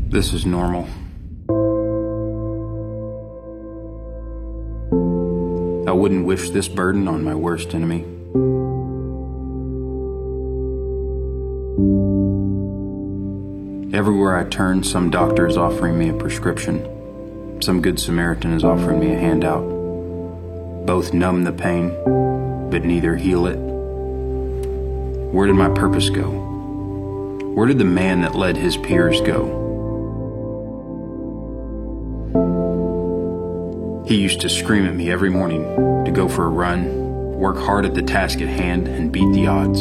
This is normal. I wouldn't wish this burden on my worst enemy. Everywhere I turn, some doctor is offering me a prescription. Some good Samaritan is offering me a handout. Both numb the pain, but neither heal it. Where did my purpose go? Where did the man that led his peers go? He used to scream at me every morning to go for a run, work hard at the task at hand, and beat the odds.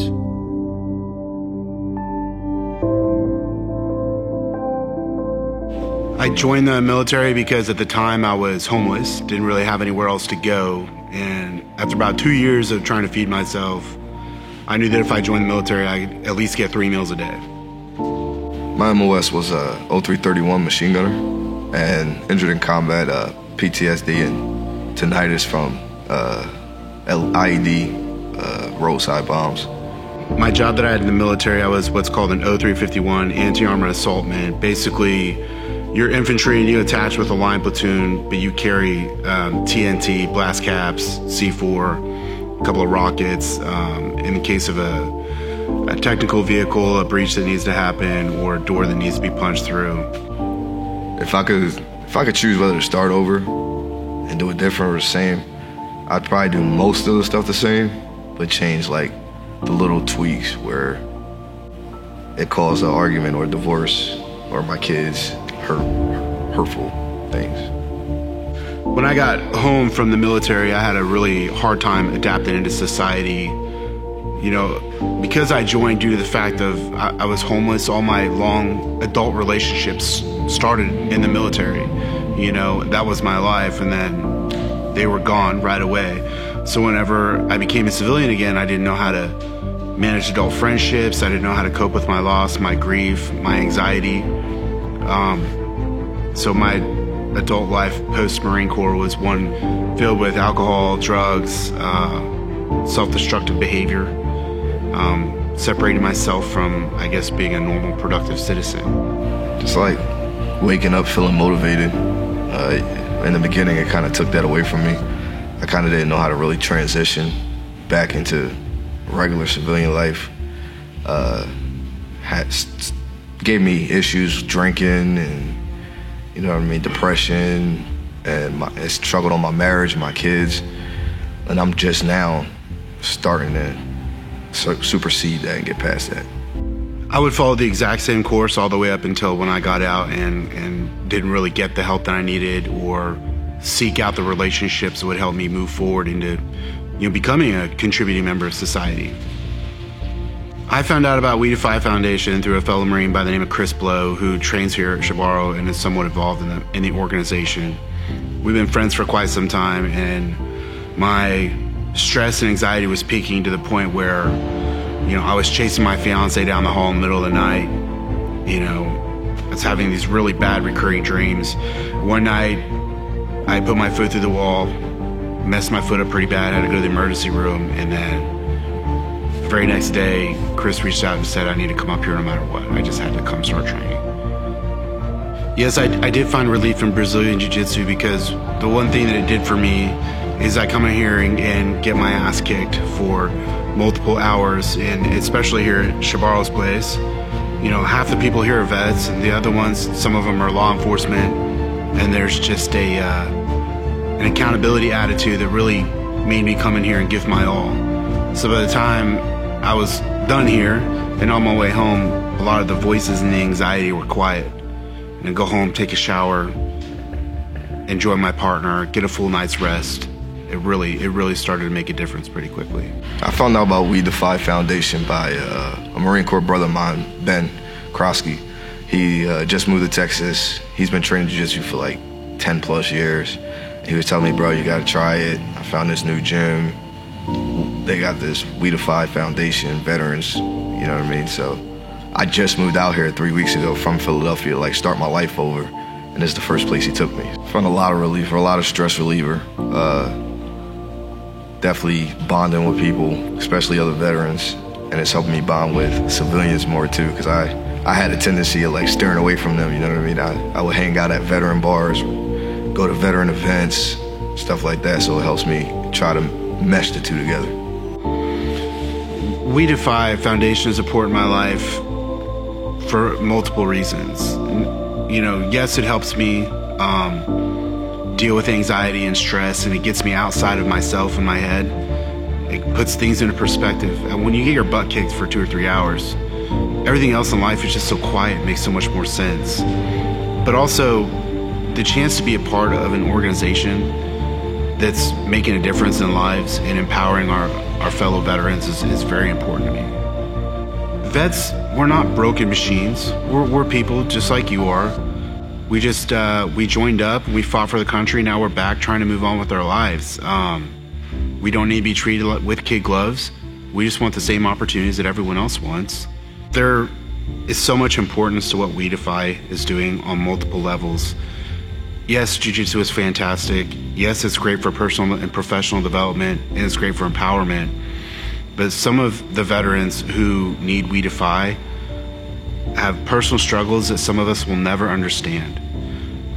I joined the military because at the time I was homeless, didn't really have anywhere else to go, and after about 2 years of trying to feed myself, I knew that if I joined the military, I'd at least get 3 meals a day. My MOS was a 0331 machine gunner, and injured in combat, PTSD and tinnitus from IED roadside bombs. My job that I had in the military, I was what's called an 0351 anti-armored assaultman. Basically, you're infantry and you attach with a line platoon, but you carry TNT, blast caps, C4, a couple of rockets. In the case of a technical vehicle, a breach that needs to happen, or a door that needs to be punched through. If I could choose whether to start over and do it different or the same, I'd probably do most of the stuff the same, but change like the little tweaks where it caused an argument or a divorce or my kids hurtful things. When I got home from the military, I had a really hard time adapting into society. You know, because I joined due to the fact of I was homeless, all my long adult relationships started in the military. You know, that was my life, and then they were gone right away. So whenever I became a civilian again, I didn't know how to manage adult friendships. I didn't know how to cope with my loss, my grief, my anxiety. So my adult life post-Marine Corps was one filled with alcohol, drugs, self-destructive behavior, separating myself from, I guess, being a normal, productive citizen. Just like waking up feeling motivated. In the beginning, it kind of took that away from me. I kind of didn't know how to really transition back into regular civilian life. Gave me issues drinking and, you know what I mean, depression, and it struggled on my marriage, my kids, and I'm just now starting to supersede that and get past that. I would follow the exact same course all the way up until when I got out and didn't really get the help that I needed or seek out the relationships that would help me move forward into, you know, becoming a contributing member of society. I found out about We Defy Foundation through a fellow Marine by the name of Chris Blow, who trains here at Sbarro and is somewhat involved in the organization. We've been friends for quite some time, and my stress and anxiety was peaking to the point where, you know, I was chasing my fiance down the hall in the middle of the night. You know, I was having these really bad recurring dreams. One night, I put my foot through the wall, messed my foot up pretty bad, had to go to the emergency room, and then the very next day, Chris reached out and said, I need to come up here no matter what. I just had to come start training. Yes, I did find relief in Brazilian Jiu-Jitsu, because the one thing that it did for me is I come in here and get my ass kicked for multiple hours, and especially here at Sbarro's place. You know, half the people here are vets, and the other ones, some of them are law enforcement, and there's just an accountability attitude that really made me come in here and give my all. So by the time I was done here and on my way home, a lot of the voices and the anxiety were quiet. And I'd go home, take a shower, enjoy my partner, get a full night's rest. It really started to make a difference pretty quickly. I found out about We Defy Foundation by a Marine Corps brother of mine, Ben Krosky. He just moved to Texas. He's been training jiu-jitsu for like 10 plus years. He was telling me, bro, you gotta try it. I found this new gym. They got this We Defy Foundation, veterans, you know what I mean? So I just moved out here 3 weeks ago from Philadelphia to like start my life over. And this is the first place he took me. Found a lot of relief, a lot of stress reliever. Definitely bonding with people, especially other veterans. And it's helping me bond with civilians more too, because I I had a tendency of like steering away from them, you know what I mean? I would hang out at veteran bars, go to veteran events, stuff like that, so it helps me try to mesh the two together. We Defy Foundation is important in my life for multiple reasons. You know, yes, it helps me deal with anxiety and stress, and it gets me outside of myself and my head. It puts things into perspective. And when you get your butt kicked for 2 or 3 hours, everything else in life is just so quiet, it makes so much more sense. But also, the chance to be a part of an organization that's making a difference in lives and empowering our fellow veterans is very important to me. Vets, we're not broken machines. We're people just like you are. We just, we joined up, we fought for the country, now we're back trying to move on with our lives. We don't need to be treated with kid gloves. We just want the same opportunities that everyone else wants. There is so much importance to what We Defy is doing on multiple levels. Yes, jiu-jitsu is fantastic. Yes, it's great for personal and professional development, and it's great for empowerment. But some of the veterans who need We Defy have personal struggles that some of us will never understand.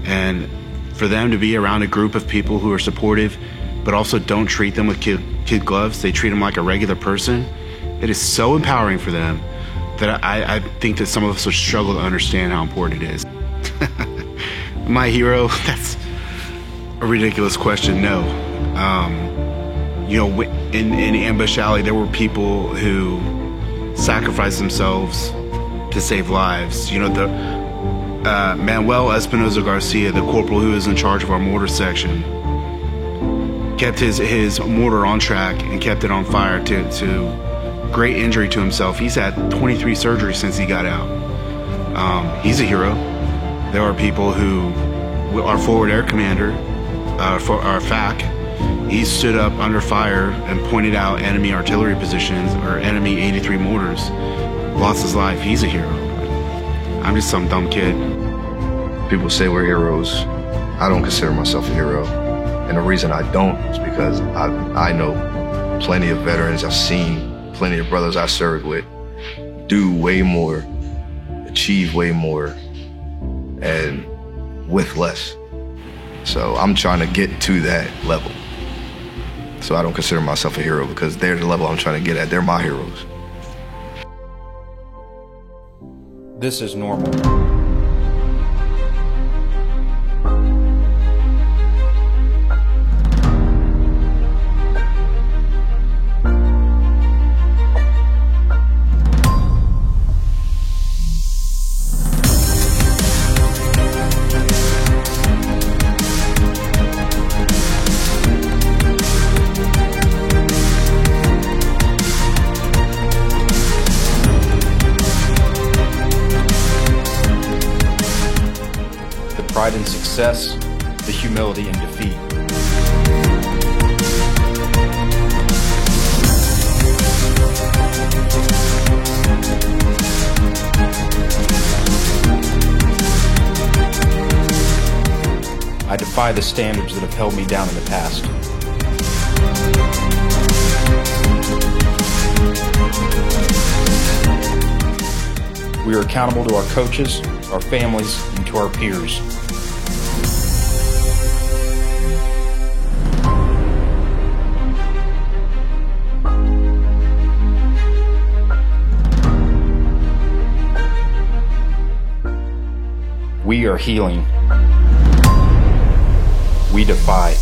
And for them to be around a group of people who are supportive, but also don't treat them with kid gloves, they treat them like a regular person, it is so empowering for them that I think that some of us would struggle to understand how important it is. My hero, that's a ridiculous question, no. You know, in Ambush Alley, there were people who sacrificed themselves to save lives. You know, the Manuel Espinoza Garcia, the corporal who is in charge of our mortar section, kept his mortar on track and kept it on fire to great injury to himself. He's had 23 surgeries since he got out. He's a hero. There are people who, our forward air commander, for our FAC, he stood up under fire and pointed out enemy artillery positions or enemy 83 mortars, lost his life. He's a hero. I'm just some dumb kid. People say we're heroes. I don't consider myself a hero. And the reason I don't is because I know plenty of veterans. I've seen plenty of brothers I served with do way more, achieve way more, and with less. So I'm trying to get to that level. So I don't consider myself a hero because they're the level I'm trying to get at. They're my heroes. This is normal. Pride in success, the humility in defeat. I defy the standards that have held me down in the past. We are accountable to our coaches, our families, and to our peers. We are healing. We defy.